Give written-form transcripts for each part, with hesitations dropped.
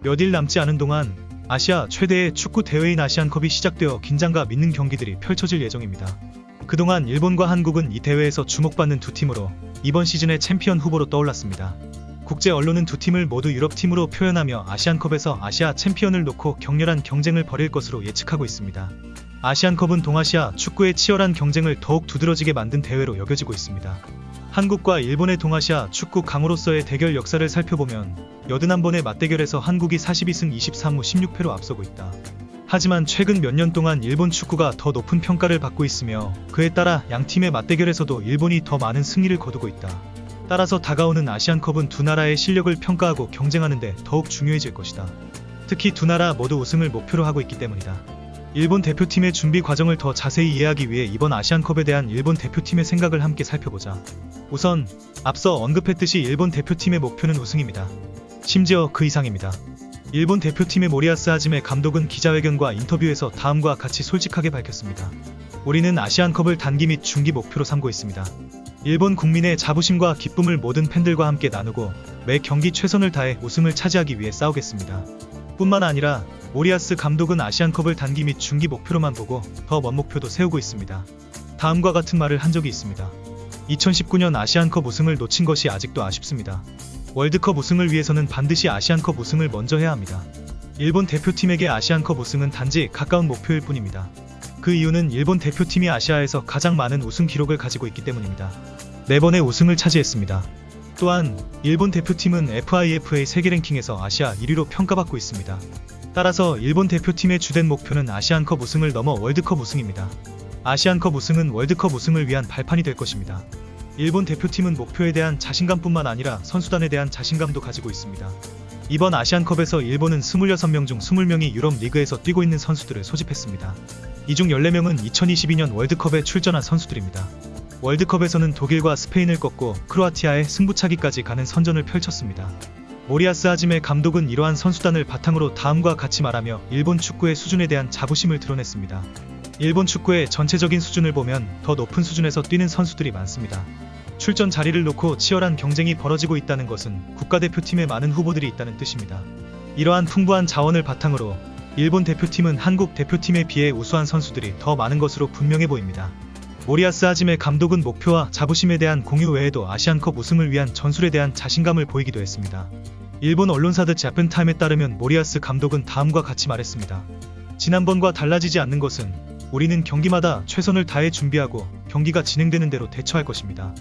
몇 일 남지 않은 동안 아시아 최대의 축구 대회인 아시안컵이 시작되어 긴장감 있는 경기들이 펼쳐질 예정입니다. 그동안 일본과 한국은 이 대회에서 주목받는 두 팀으로 이번 시즌의 챔피언 후보로 떠올랐습니다. 국제 언론은 두 팀을 모두 유럽팀으로 표현하며 아시안컵에서 아시아 챔피언을 놓고 격렬한 경쟁을 벌일 것으로 예측하고 있습니다. 아시안컵은 동아시아 축구의 치열한 경쟁을 더욱 두드러지게 만든 대회로 여겨지고 있습니다. 한국과 일본의 동아시아 축구 강호로서의 대결 역사를 살펴보면 81번의 맞대결에서 한국이 42승 23무 16패로 앞서고 있다. 하지만 최근 몇 년 동안 일본 축구가 더 높은 평가를 받고 있으며 그에 따라 양팀의 맞대결에서도 일본이 더 많은 승리를 거두고 있다. 따라서 다가오는 아시안컵은 두 나라의 실력을 평가하고 경쟁하는 데 더욱 중요해질 것이다. 특히 두 나라 모두 우승을 목표로 하고 있기 때문이다. 일본 대표팀의 준비 과정을 더 자세히 이해하기 위해 이번 아시안컵에 대한 일본 대표팀의 생각을 함께 살펴보자. 우선 앞서 언급했듯이 일본 대표팀의 목표는 우승입니다. 심지어 그 이상입니다. 일본 대표팀의 모리야스 하지메 감독은 기자회견과 인터뷰에서 다음과 같이 솔직하게 밝혔습니다. 우리는 아시안컵을 단기 및 중기 목표로 삼고 있습니다. 일본 국민의 자부심과 기쁨을 모든 팬들과 함께 나누고 매 경기 최선을 다해 우승을 차지하기 위해 싸우겠습니다. 뿐만 아니라 모리야스 감독은 아시안컵을 단기 및 중기 목표로만 보고 더 먼 목표도 세우고 있습니다. 다음과 같은 말을 한 적이 있습니다. 2019년 아시안컵 우승을 놓친 것이 아직도 아쉽습니다. 월드컵 우승을 위해서는 반드시 아시안컵 우승을 먼저 해야 합니다. 일본 대표팀에게 아시안컵 우승은 단지 가까운 목표일 뿐입니다. 그 이유는 일본 대표팀이 아시아에서 가장 많은 우승 기록을 가지고 있기 때문입니다. 4번의 우승을 차지했습니다. 또한 일본 대표팀은 FIFA 세계 랭킹에서 아시아 1위로 평가받고 있습니다. 따라서 일본 대표팀의 주된 목표는 아시안컵 우승을 넘어 월드컵 우승입니다. 아시안컵 우승은 월드컵 우승을 위한 발판이 될 것입니다. 일본 대표팀은 목표에 대한 자신감뿐만 아니라 선수단에 대한 자신감도 가지고 있습니다. 이번 아시안컵에서 일본은 26명 중 20명이 유럽 리그에서 뛰고 있는 선수들을 소집했습니다. 이 중 14명은 2022년 월드컵에 출전한 선수들입니다. 월드컵에서는 독일과 스페인을 꺾고 크로아티아의 승부차기까지 가는 선전을 펼쳤습니다. 모리야스 하지메 감독은 이러한 선수단을 바탕으로 다음과 같이 말하며 일본 축구의 수준에 대한 자부심을 드러냈습니다. 일본 축구의 전체적인 수준을 보면 더 높은 수준에서 뛰는 선수들이 많습니다. 출전 자리를 놓고 치열한 경쟁이 벌어지고 있다는 것은 국가대표팀에 많은 후보들이 있다는 뜻입니다. 이러한 풍부한 자원을 바탕으로 일본 대표팀은 한국 대표팀에 비해 우수한 선수들이 더 많은 것으로 분명해 보입니다. 모리야스 하지메 감독은 목표와 자부심에 대한 공유 외에도 아시안컵 우승을 위한 전술에 대한 자신감을 보이기도 했습니다. 일본 언론사 더 자펜타임에 따르면 모리야스 감독은 다음과 같이 말했습니다. 지난번과 달라지지 않는 것은 우리는 경기마다 최선을 다해 준비하고 경기가 진행되는 대로 대처할 것입니다.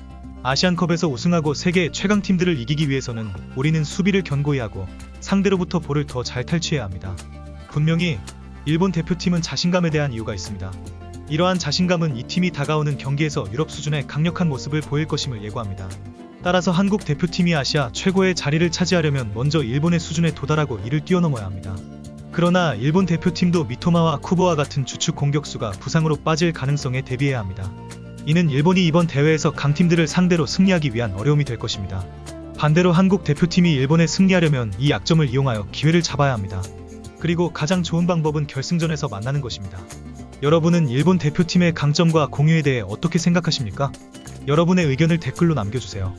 아시안컵에서 우승하고 세계 최강팀들을 이기기 위해서는 우리는 수비를 견고히 하고 상대로부터 볼을 더 잘 탈취해야 합니다. 분명히 일본 대표팀은 자신감에 대한 이유가 있습니다. 이러한 자신감은 이 팀이 다가오는 경기에서 유럽 수준의 강력한 모습을 보일 것임을 예고합니다. 따라서 한국 대표팀이 아시아 최고의 자리를 차지하려면 먼저 일본의 수준에 도달하고 이를 뛰어넘어야 합니다. 그러나 일본 대표팀도 미토마와 쿠보와 같은 주축 공격수가 부상으로 빠질 가능성에 대비해야 합니다. 이는 일본이 이번 대회에서 강팀들을 상대로 승리하기 위한 어려움이 될 것입니다. 반대로 한국 대표팀이 일본에 승리하려면 이 약점을 이용하여 기회를 잡아야 합니다. 그리고 가장 좋은 방법은 결승전에서 만나는 것입니다. 여러분은 일본 대표팀의 강점과 공유에 대해 어떻게 생각하십니까? 여러분의 의견을 댓글로 남겨주세요.